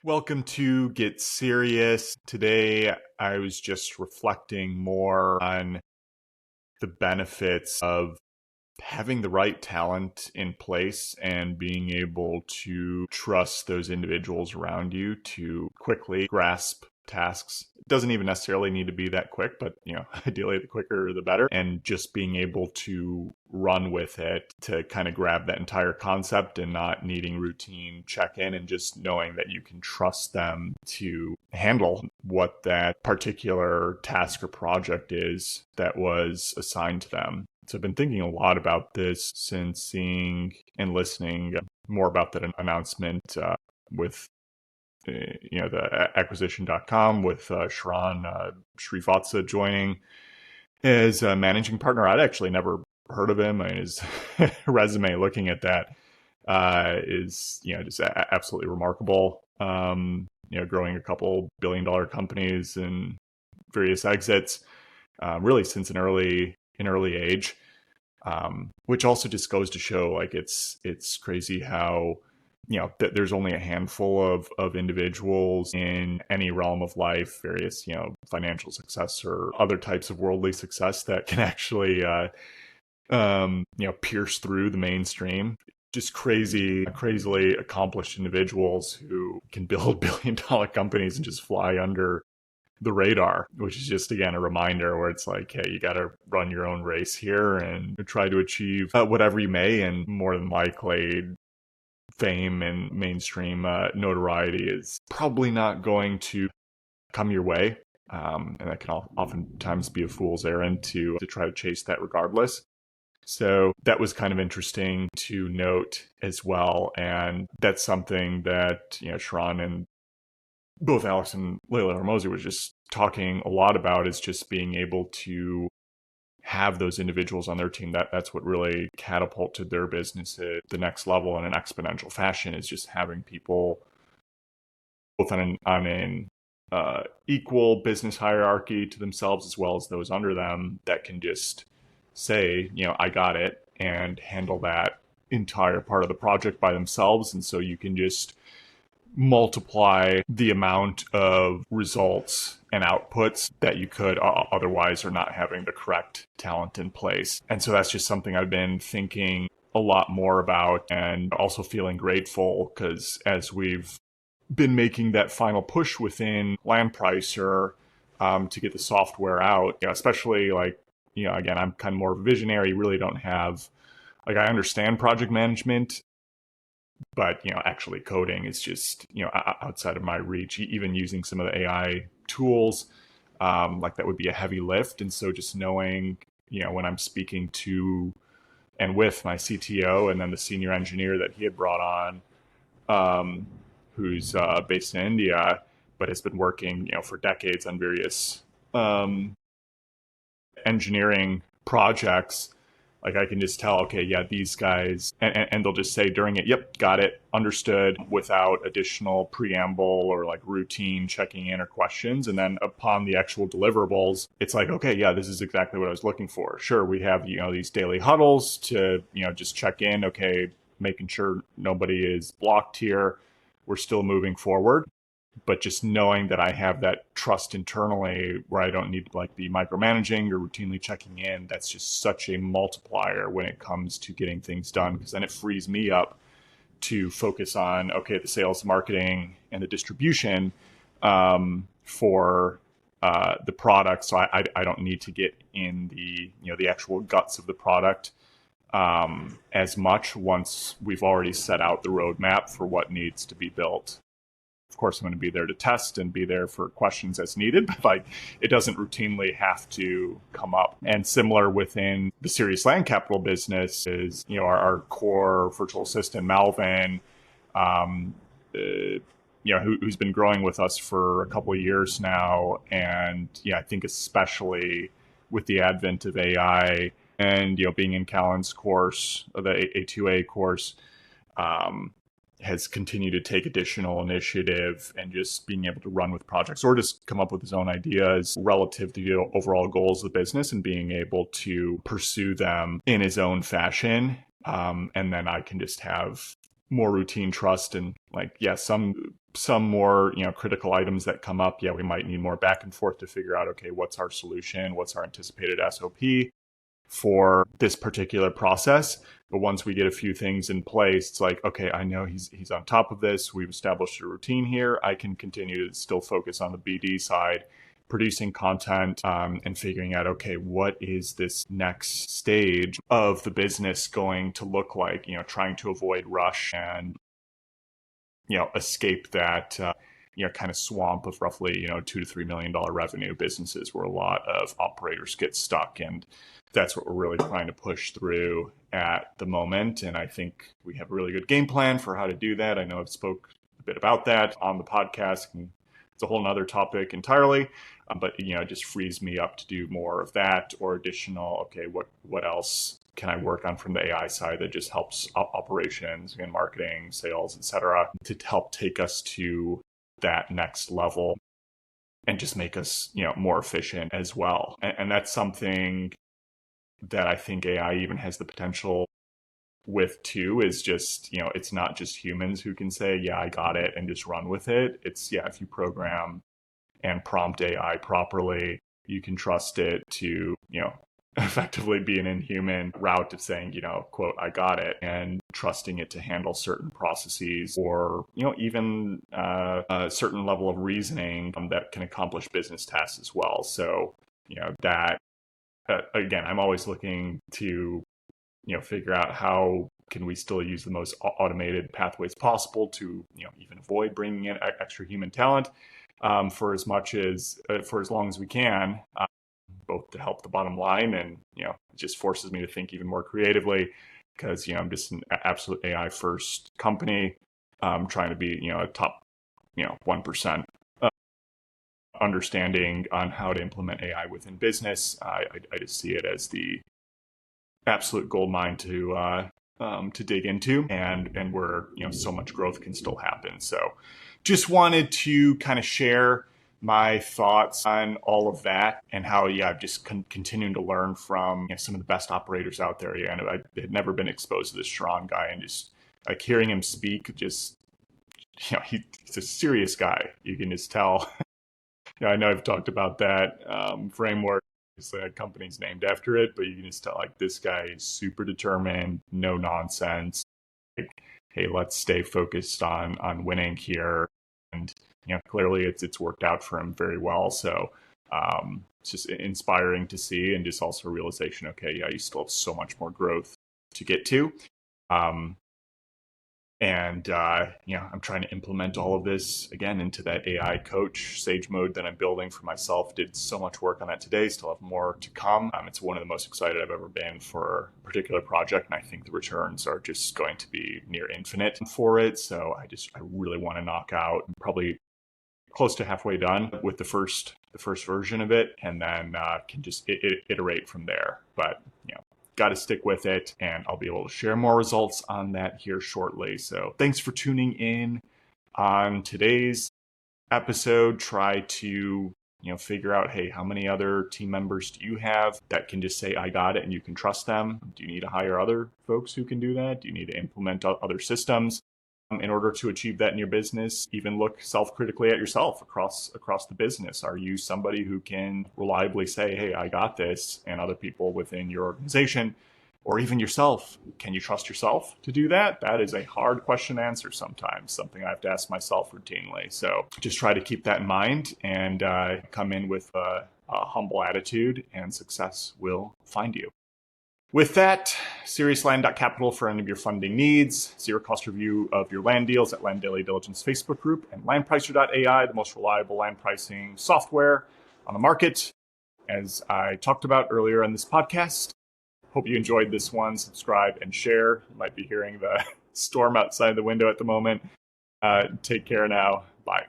Welcome to Get Serious. Today, I was just reflecting more on the benefits of having the right talent in place and being able to trust those individuals around you to quickly grasp tasks. It doesn't even necessarily need to be that quick, but ideally the quicker the better. And just being able to run with it to kind of grab that entire concept and not needing routine check-in and just knowing that you can trust them to handle what that particular task or project is that was assigned to them. So I've been thinking a lot about this since seeing and listening more about that announcement with the acquisition.com with Sharon Srivatsa joining as a managing partner. I'd actually never heard of him. I mean, his resume, looking at that, is just absolutely remarkable. Growing a couple billion-dollar companies and various exits, really since an early age, which also just goes to show, like, it's crazy how there's only a handful of individuals in any realm of life, various financial success or other types of worldly success, that can actually pierce through the mainstream. Just crazily accomplished individuals who can build billion-dollar companies and just fly under the radar, which is just, again, a reminder where it's like, hey, you got to run your own race here and try to achieve whatever you may, and more than likely fame and mainstream notoriety is probably not going to come your way, and that can oftentimes be a fool's errand to try to chase that regardless. So that was kind of interesting to note as well, and that's something that Sharon and both Alex and Layla Hormozi was just talking a lot about, is just being able to have those individuals on their team. That's what really catapulted their business at the next level in an exponential fashion, is just having people both on an equal business hierarchy to themselves as well as those under them that can just say, I got it, and handle that entire part of the project by themselves. And so you can just multiply the amount of results and outputs that you could otherwise, or not having the correct talent in place. And so that's just something I've been thinking a lot more about, and also feeling grateful, because as we've been making that final push within Landpricer to get the software out, especially again, I'm kind of more of a visionary, really don't have, I understand project management, but actually coding is just outside of my reach. Even using some of the AI tools, that would be a heavy lift. And so just knowing when I'm speaking to and with my CTO and then the senior engineer that he had brought on, who's based in India but has been working for decades on various engineering projects, I can just tell, okay, yeah, these guys, and they'll just say during it, yep, got it, understood, without additional preamble or routine checking in or questions. And then upon the actual deliverables, it's like, okay, yeah, this is exactly what I was looking for. Sure, we have, these daily huddles to, just check in, okay, making sure nobody is blocked here. We're still moving forward. But just knowing that I have that trust internally where I don't need to be micromanaging or routinely checking in, that's just such a multiplier when it comes to getting things done, because then it frees me up to focus on, okay, the sales, marketing, and the distribution for the product. So I don't need to get in the actual guts of the product as much once we've already set out the roadmap for what needs to be built. Of course, I'm going to be there to test and be there for questions as needed, but it doesn't routinely have to come up. And similar within the Serious Land Capital business is, our core virtual assistant, Malvin, who's been growing with us for a couple of years now. And I think especially with the advent of AI and, being in Callan's course, the A2A course, has continued to take additional initiative and just being able to run with projects or just come up with his own ideas relative to the overall goals of the business and being able to pursue them in his own fashion. And then I can just have more routine trust and some some more, critical items that come up, we might need more back and forth to figure out, okay, what's our solution? What's our anticipated SOP for this particular process? But once we get a few things in place, it's like, okay, I know he's on top of this. We've established a routine here. I can continue to still focus on the BD side, producing content, and figuring out, okay, what is this next stage of the business going to look like? Trying to avoid rush and escape that kind of swamp of roughly $2 to $3 million revenue businesses where a lot of operators get stuck. And that's what we're really trying to push through at the moment. And I think we have a really good game plan for how to do that. I know I've spoke a bit about that on the podcast, and it's a whole nother topic entirely. But it just frees me up to do more of that or additional. Okay, what else can I work on from the AI side that just helps operations and marketing, sales, etc., to help take us to that next level and just make us more efficient as well. And that's something that I think AI even has the potential with too, is just it's not just humans who can say, yeah, I got it, and just run with it. It's if you program and prompt AI properly, you can trust it to, effectively be an inhuman route of saying, quote, I got it, and trusting it to handle certain processes or, even a certain level of reasoning that can accomplish business tasks as well. So, that, again, I'm always looking to, figure out how can we still use the most automated pathways possible to, even avoid bringing in extra human talent. For as long as we can, both to help the bottom line and, it just forces me to think even more creatively because, I'm just an absolute AI first company, trying to be, a top, 1% understanding on how to implement AI within business. I just see it as the absolute gold mine to dig into and where, so much growth can still happen. So just wanted to kind of share my thoughts on all of that and how, I've just continuing to learn from some of the best operators out there. And I had never been exposed to this Sharon guy, and just like hearing him speak, just, he's a serious guy. You can just tell. I know I've talked about that framework. Obviously, a company's named after it, but you can just tell like this guy is super determined, no nonsense. Like, hey, let's stay focused on winning here. And clearly it's worked out for him very well. So it's just inspiring to see, and just also a realization, okay, you still have so much more growth to get to. I'm trying to implement all of this again into that AI coach sage mode that I'm building for myself. Did so much work on that today, still have more to come. It's one of the most excited I've ever been for a particular project, and I think the returns are just going to be near infinite for it. So I really want to knock out, probably close to halfway done with the first version of it, and then can just iterate from there. But got to stick with it, and I'll be able to share more results on that here shortly. So thanks for tuning in on today's episode. Try to figure out, hey, how many other team members do you have that can just say, I got it, and you can trust them? Do you need to hire other folks who can do that? Do you need to implement other systems in order to achieve that in your business? Even look self-critically at yourself across the business. Are you somebody who can reliably say, hey, I got this, and other people within your organization or even yourself, can you trust yourself to do that? That is a hard question to answer sometimes, something I have to ask myself routinely. So just try to keep that in mind and come in with a humble attitude, and success will find you. With that, seriousland.capital for any of your funding needs, zero cost review of your land deals at Land Daily Diligence Facebook group, and landpricer.ai, the most reliable land pricing software on the market. As I talked about earlier in this podcast, hope you enjoyed this one. Subscribe and share. You might be hearing the storm outside the window at the moment. Take care now. Bye.